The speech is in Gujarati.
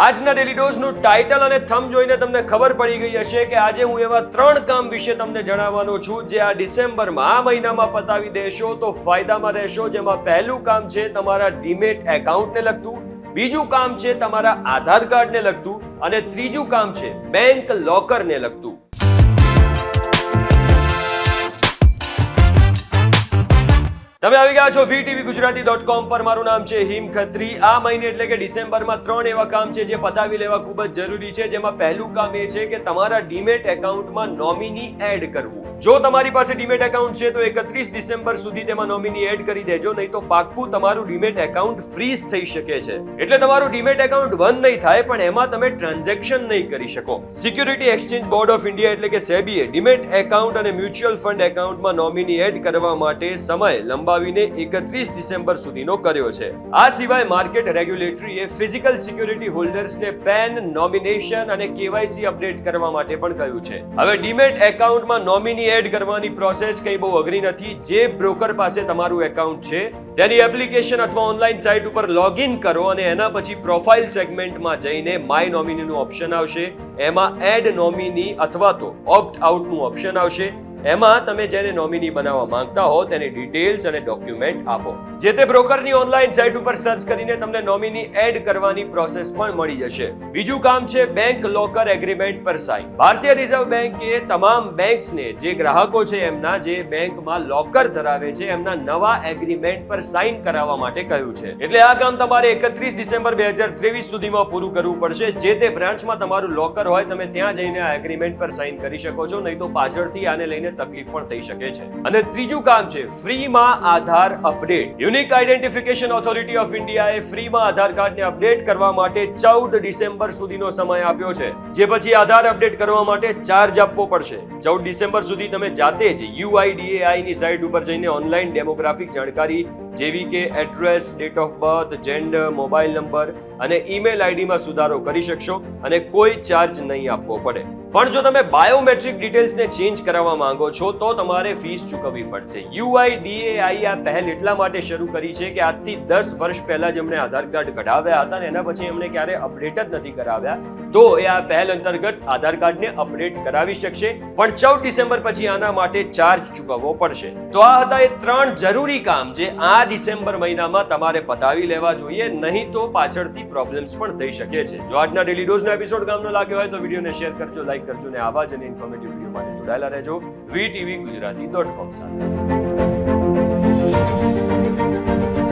આજના ડેલી ડોઝનું ટાઇટલ અને થંબ જોઈને તમને ખબર પડી ગઈ હશે કે આજે હું એવા 3 કામ વિશે તમને જણાવવાનો છું જે આ ડિસેમ્બરમાં આ મહિનામાં પતાવી દેશો તો ફાયદામાં રહેશો. જેમાં પહેલું કામ છે તમારા ડીમેટ એકાઉન્ટને લગતું, બીજું કામ છે તમારા આધાર કાર્ડને લગતું અને ત્રીજું કામ છે બેંક લોકરને લગતું. તમે આવી ગયા છો vtvgujarati.com પર. મારું નામ છે હિમ ખત્રી. આ મહિને એટલે કે ડિસેમ્બરમાં 3 એવા કામ છે જે પતાવી લેવા ખૂબ જ જરૂરી છે. જેમાં પહેલું કામ એ છે કે તમારા ડીમેટ એકાઉન્ટમાં નોમિની એડ કરવું. જો તમારી પાસે ડીમેટ એકાઉન્ટ છે તો 31 ડિસેમ્બર સુધી તેમાં નોમિની એડ કરી દેજો, નહીં તો પાક્કું તમારું ડીમેટ એકાઉન્ટ ફ્રીઝ થઈ શકે છે. એટલે તમારું ડીમેટ એકાઉન્ટ બંધ નહીં થાય પણ એમાં તમે ટ્રાન્ઝેક્શન નહીં કરી શકો. Security exchange board of India એટલે કે સેબીએ ડીમેટ એકાઉન્ટ અને મ્યુચ્યુઅલ ફંડ એકાઉન્ટમાં નોમિની એડ કરવા માટે સમય લંબાવીને 31 ડિસેમ્બર સુધીનો કર્યો છે. આ સિવાય માર્કેટ રેગ્યુલેટરીએ ફિઝિકલ સિક્યુરિટી હોલ્ડર્સને પેન, નોમિનેશન અને કેવાયસી અપડેટ કરવા માટે પણ કહ્યું છે. હવે ડીમેટ એકાઉન્ટમાં નોમિની એડ કરવાની પ્રોસેસ કંઈ બહુ અઘરી નથી. જે બ્રોકર પાસે તમારું એકાઉન્ટ છે તેની એપ્લિકેશન અથવા ઓનલાઈન સાઇટ ઉપર લોગિન કરો અને એના પછી પ્રોફાઇલ સેગમેન્ટમાં જઈને માય નોમિનીનું ઓપ્શન આવશે. એમાં એડ નોમિની અથવા તો ઓપ્ટ આઉટનું ઓપ્શન આવશે. એમાં તમે જેને નોમિની બનાવવા માંગતા હો તેની ડિટેલ્સ અને ડોક્યુમેન્ટ આપો. જે તે બ્રોકરની ઓનલાઈન સાઇટ ઉપર સર્ચ કરીને તમને નોમિની એડ કરવાની પ્રોસેસ પણ મળી જશે. બીજું કામ છે બેંક લોકર એગ્રીમેન્ટ પર સાઇન. ભારતીય રિઝર્વ બેંકે તમામ બેંક્સને જે ગ્રાહકો છે એમના જે બેંકમાં લોકર ધરાવે છે એમના નવા એગ્રીમેન્ટ પર સાઇન કરાવવા માટે કહ્યું છે. એટલે આ કામ તમારે 31 ડિસેમ્બર 2023 સુધીમાં પૂરું કરવું પડશે. જે તે બ્રાન્ચમાં તમારું લોકર હોય તમે ત્યાં જઈને આ એગ્રીમેન્ટ પર સાઇન કરી શકો છો, નહીં તો પાછળથી આને લઈને તકલીફ પણ થઈ શકે છે. અને ત્રીજું કામ છે ફ્રીમાં Aadhaar update. Unique identification authority of ઇન્ડિયાએ ફ્રીમાં આધાર કાર્ડને અપડેટ કરવા માટે 14 ડિસેમ્બર સુધીનો સમય આપ્યો છે. જે પછી આધાર અપડેટ કરવા માટે ચાર્જ આપવો પડશે. 14 ડિસેમ્બર સુધી તમે જાતે જ UIDAI ની સાઇટ ઉપર જઈને ઓનલાઈન ડેમોગ્રાફિક જાણકારી જેવી કે address, date of birth, gender, mobile number અને ઈમેલ આઈડીમાં સુધારો કરી શકશો અને કોઈ ચાર્જ નહીં આપવો પડે. પણ જો તમે બાયોમેટ્રિક ડિટેલ્સને ચેન્જ કરાવવા માંગો છો તો તમારે ફીસ ચૂકવવી પડશે. UIDAI આ પહેલ એટલા માટે શરૂ કરી છે કે આજથી 10 વર્ષ પહેલા જેમણે આધાર કાર્ડ કઢાવ્યા હતા અને એના પછી એમણે ક્યારે અપડેટ જ નથી કરાવ્યા, તો એ આ પહેલ અંતર્ગત આધાર કાર્ડને અપડેટ કરાવી શકશે. પણ 14 ડિસેમ્બર પછી આના માટે ચાર્જ ચૂકવવો પડશે. તો આ હતા એ 3 જરૂરી કામ જે આ ડિસેમ્બર મહિનામાં તમારે પતાવી લેવા જોઈએ, નહીં તો પાછળથી પ્રોબ્લેમ્સ પણ થઈ શકે છે. જો આજના ડેલી ડોઝનો એપિસોડ કામનો લાગ્યો હોય તો વિડીયોને શેર કરજો, લાઈક કરજો ને આવા જ અને ઇન્ફોર્મેટિવ વિડીયો માટે જોડાયેલા રહેજો vtvgujarati.com સાથે.